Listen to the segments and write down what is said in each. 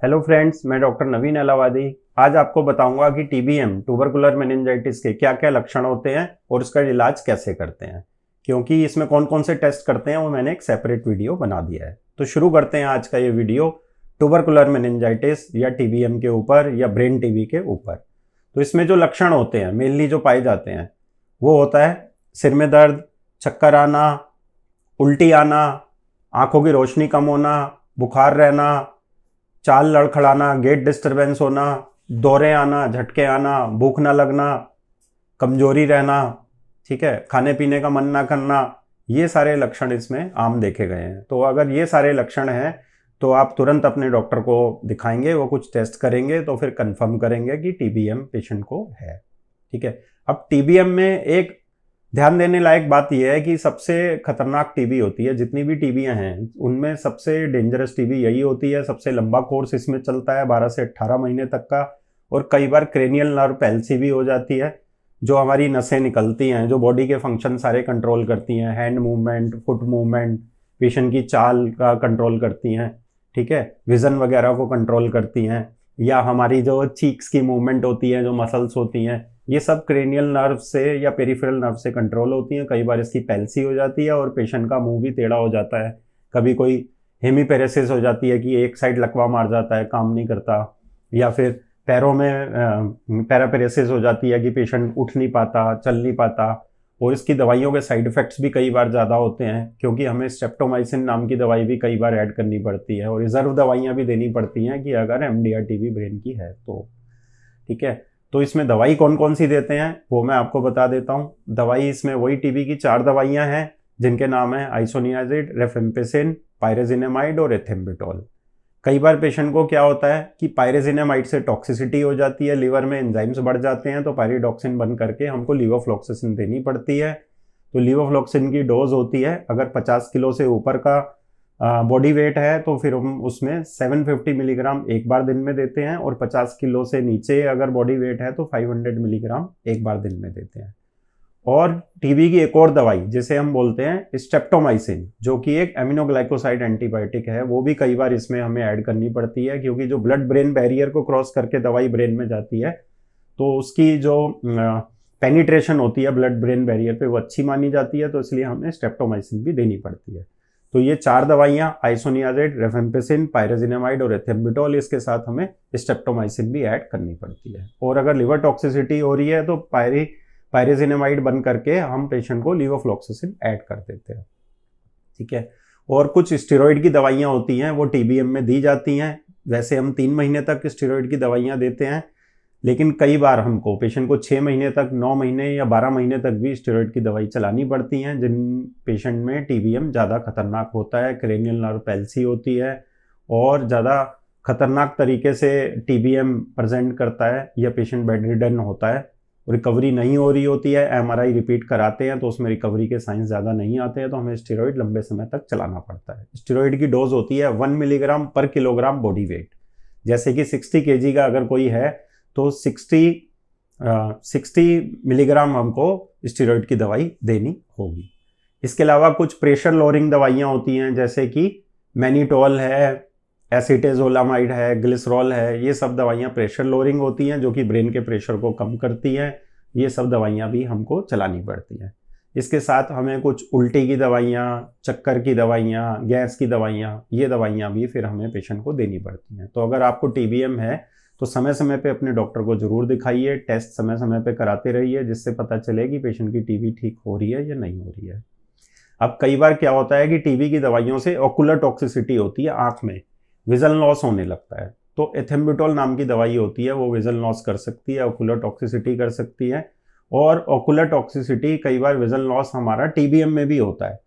Hello friends, मैं doctor नवीन अलावादी। आज आपको बताऊंगा कि टीबीएम ट्यूबरकुलर मेनिंजाइटिस के क्या क्या लक्षण होते हैं और उसका इलाज कैसे करते हैं। क्योंकि इसमें कौन कौन से टेस्ट करते हैं वो मैंने एक सेपरेट वीडियो बना दिया है। तो शुरू करते हैं आज का ये वीडियो ट्यूबरकुलर मेनिंजाइटिस या टीबीएम के ऊपर या ब्रेन टीबी के ऊपर। तो इसमें जो लक्षण होते हैं मेनली जो पाए जाते हैं वो होता है सिर में दर्द, चक्कर आना, उल्टी आना, आंखों की रोशनी कम होना, बुखार रहना, चाल लड़खड़ाना, गेट डिस्टरबेंस होना, दौरे आना, झटके आना, भूख ना लगना, कमजोरी रहना, ठीक है, खाने पीने का मन ना करना, ये सारे लक्षण इसमें आम देखे गए हैं। तो अगर ये सारे लक्षण हैं तो आप तुरंत अपने डॉक्टर को दिखाएंगे, वो कुछ टेस्ट करेंगे तो फिर कंफर्म करेंगे कि टीबीएम पेशेंट को है। ठीक है। अब टीबीएम में एक ध्यान देने लायक बात यह है कि सबसे खतरनाक टीबी होती है, जितनी भी टीबियां हैं उनमें सबसे डेंजरस टीबी यही होती है। सबसे लंबा कोर्स इसमें चलता है 12 से 18 महीने तक का, और कई बार क्रेनियल नर्व पैल्सी भी हो जाती है। जो हमारी नसें निकलती हैं, जो बॉडी के फंक्शन सारे कंट्रोल करती हैं, hand movement, foot movement, patient की चाल का कंट्रोल करती हैं, ठीक है, विजन वगैरह को कंट्रोल करती हैं, या हमारी जो चीक्स की मूवमेंट होती है, जो मसल्स होती हैं, ये सब क्रेनियल नर्व से या पेरिफेरल नर्व से कंट्रोल होती हैं। कई बार इसकी पैल्सी हो जाती है और पेशेंट का मुंह भी टेढ़ा हो जाता है। कभी कोई हेमीपेरेसिस हो जाती है कि एक साइड लकवा मार जाता है, काम नहीं करता, या फिर पैरों में पैरापेरेसिस हो जाती है कि पेशेंट उठ नहीं पाता, चल नहीं पाता। और इसकी दवाइयों के साइड इफेक्ट्स भी कई बार ज़्यादा होते हैं, क्योंकि हमें स्ट्रेप्टोमाइसिन नाम की दवाई भी कई बार ऐड करनी पड़ती है, और रिजर्व दवाइयाँ भी देनी पड़ती हैं कि अगर एमडीआर टीबी ब्रेन की है तो। ठीक है। तो इसमें दवाई कौन कौन सी देते हैं वो मैं आपको बता देता हूँ। दवाई इसमें वही टीबी की 4 दवाइयाँ हैं जिनके नाम है आइसोनियाजिड, रेफेम्पिसिन, पायरेजिनेमाइड और एथेम्बिटोल। कई बार पेशेंट को क्या होता है कि पायरेजिनेमाइड से टॉक्सिसिटी हो जाती है, लिवर में एंजाइम्स बढ़ जाते हैं, तो पायरिडॉक्सिन बंद करके हमको लीवोफ्लॉक्सासिन देनी पड़ती है। तो लीवोफ्लॉक्सिन की डोज होती है, अगर 50 किलो से ऊपर का बॉडी वेट है तो फिर हम उसमें 750 मिलीग्राम एक बार दिन में देते हैं, और 50 किलो से नीचे अगर बॉडी वेट है तो 500 मिलीग्राम एक बार दिन में देते हैं। और टीबी की एक और दवाई जिसे हम बोलते हैं स्ट्रेप्टोमाइसिन, जो कि एक एमिनोग्लाइकोसाइड एंटीबायोटिक है, वो भी कई बार इसमें हमें ऐड करनी पड़ती है, क्योंकि जो ब्लड ब्रेन बैरियर को क्रॉस करके दवाई ब्रेन में जाती है तो उसकी जो पेनिट्रेशन होती है ब्लड ब्रेन बैरियर पे वो अच्छी मानी जाती है, तो इसलिए हमें स्ट्रेप्टोमाइसिन भी देनी पड़ती है। तो ये 4 दवाइयाँ आइसोनियाजिड, रेफेम्पिसिन, पायरेजिनेमाइड और एथेम्बिटोल, इसके साथ हमें स्ट्रेप्टोमाइसिन भी ऐड करनी पड़ती है। और अगर लिवर टॉक्सिसिटी हो रही है तो पायरेजिनेमाइड बंद करके हम पेशेंट को लीवोफ्लॉक्सासिन ऐड कर देते हैं। ठीक है। और कुछ स्टेरॉइड की दवाइयाँ होती हैं वो टीबीएम में दी जाती हैं। वैसे हम 3 महीने तक स्टेरॉइड की दवाइयाँ देते हैं, लेकिन कई बार हमको पेशेंट को 6 महीने तक, 9 महीने या 12 महीने तक भी स्टेरॉइड की दवाई चलानी पड़ती हैं, जिन पेशेंट में टीबीएम ज़्यादा खतरनाक होता है, क्रेनियल नर्व पैल्सी होती है और ज़्यादा खतरनाक तरीके से टीबीएम प्रेजेंट करता है, या पेशेंट बेड रिडन होता है, रिकवरी नहीं हो रही होती है, एमआरआई रिपीट कराते हैं तो उसमें रिकवरी के साइंस ज़्यादा नहीं आते हैं, तो हमें स्टेरॉइड लंबे समय तक चलाना पड़ता है। स्टेरॉइड की डोज होती है 1 मिलीग्राम पर किलोग्राम बॉडी वेट। जैसे कि 60 केजी का अगर कोई है तो 60 मिलीग्राम हमको स्टेरॉइड की दवाई देनी होगी। इसके अलावा कुछ प्रेशर लोअरिंग दवाइयाँ होती हैं, जैसे कि मैनिटोल है, एसीटेजोलामाइड है, ग्लिसरॉल है, ये सब दवाइयाँ प्रेशर लोअरिंग होती हैं जो कि ब्रेन के प्रेशर को कम करती हैं। ये सब दवाइयाँ भी हमको चलानी पड़ती हैं। इसके साथ हमें कुछ उल्टी की दवाइयाँ, चक्कर की दवाइयाँ, गैस की दवाइयाँ, ये दवाइयाँ भी फिर हमें पेशेंट को देनी पड़ती हैं। तो अगर आपको टीबीएम है तो समय समय पे अपने डॉक्टर को जरूर दिखाइए, टेस्ट समय समय पे कराते रहिए, जिससे पता चले कि पेशेंट की टीबी ठीक हो रही है या नहीं हो रही है। अब कई बार क्या होता है कि टीबी की दवाइयों से ओकुलर टॉक्सिसिटी होती है, आंख में विजन लॉस होने लगता है, तो एथेम्बिटोल नाम की दवाई होती है, वो विजन लॉस कर सकती है, ओकुलर टॉक्सिसिटी कर सकती है। और ओकुलर टॉक्सिसिटी कई बार विजन लॉस हमारा टीबीएम में भी होता है,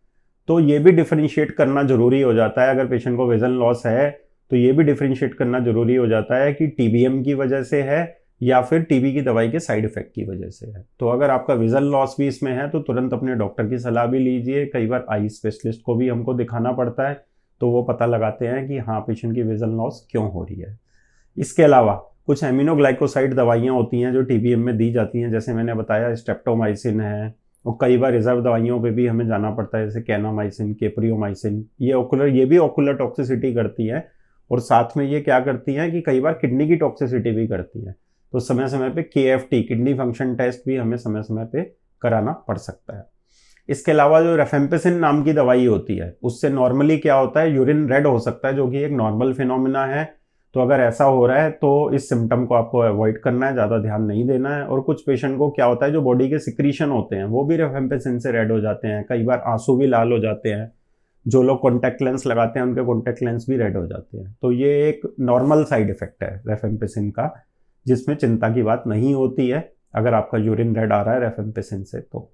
तो ये भी डिफरेंशिएट करना जरूरी हो जाता है। अगर पेशेंट को विजन लॉस है तो ये भी डिफरेंशिएट करना जरूरी हो जाता है कि टीबीएम की वजह से है या फिर टीबी की दवाई के साइड इफेक्ट की वजह से है। तो अगर आपका विजन लॉस भी इसमें है तो तुरंत अपने डॉक्टर की सलाह भी लीजिए। कई बार आई स्पेशलिस्ट को भी हमको दिखाना पड़ता है, तो वो पता लगाते हैं कि हाँ पेशेंट की विजन लॉस क्यों हो रही है। इसके अलावा कुछ एमिनोग्लाइकोसाइड दवाइयाँ होती हैं जो टीबीएम में दी जाती हैं, जैसे मैंने बताया स्ट्रेप्टोमाइसिन है, और कई बार रिजर्व दवाइयों पे भी हमें जाना पड़ता है, जैसे कैनामाइसिन, केप्रियोमाइसिन। ये भी ओकुलर टॉक्सिसिटी करती है और साथ में ये क्या करती हैं कि कई बार किडनी की टॉक्सिसिटी भी करती हैं। तो समय समय पे KFT किडनी फंक्शन टेस्ट भी हमें समय समय पे कराना पड़ सकता है। इसके अलावा जो रेफेम्पिसिन नाम की दवाई होती है, उससे नॉर्मली क्या होता है, यूरिन रेड हो सकता है, जो कि एक नॉर्मल फिनोमिना है। तो अगर ऐसा हो रहा है तो इस सिम्टम को आपको अवॉइड करना है, ज़्यादा ध्यान नहीं देना है। और कुछ पेशेंट को क्या होता है, जो बॉडी के सिक्रीशन होते हैं वो भी रेफेम्पिसिन से रेड हो जाते हैं, कई बार आंसू भी लाल हो जाते हैं। जो लोग कॉन्टैक्ट लेंस लगाते हैं उनके कॉन्टैक्ट लेंस भी रेड हो जाते हैं। तो ये एक नॉर्मल साइड इफेक्ट है रेफेम्पिसिन का, जिसमें चिंता की बात नहीं होती है अगर आपका यूरिन रेड आ रहा है रेफेम्पिसिन से। तो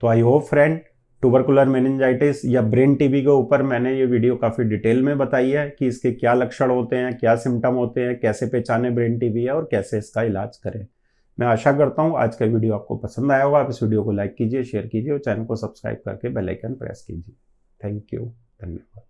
I hope friend, tubercular meningitis या ब्रेन टीबी के ऊपर मैंने ये वीडियो काफ़ी डिटेल में बताई है कि इसके क्या लक्षण होते हैं, क्या सिम्टम होते हैं, कैसे पहचाने ब्रेन टीबी है और कैसे इसका इलाज करें। मैं आशा करता हूँ आज का वीडियो आपको पसंद आया होगा। आप इस वीडियो को लाइक कीजिए, शेयर कीजिए और चैनल को सब्सक्राइब करके बेल आइकन प्रेस कीजिए। थैंक यू, धन्यवाद।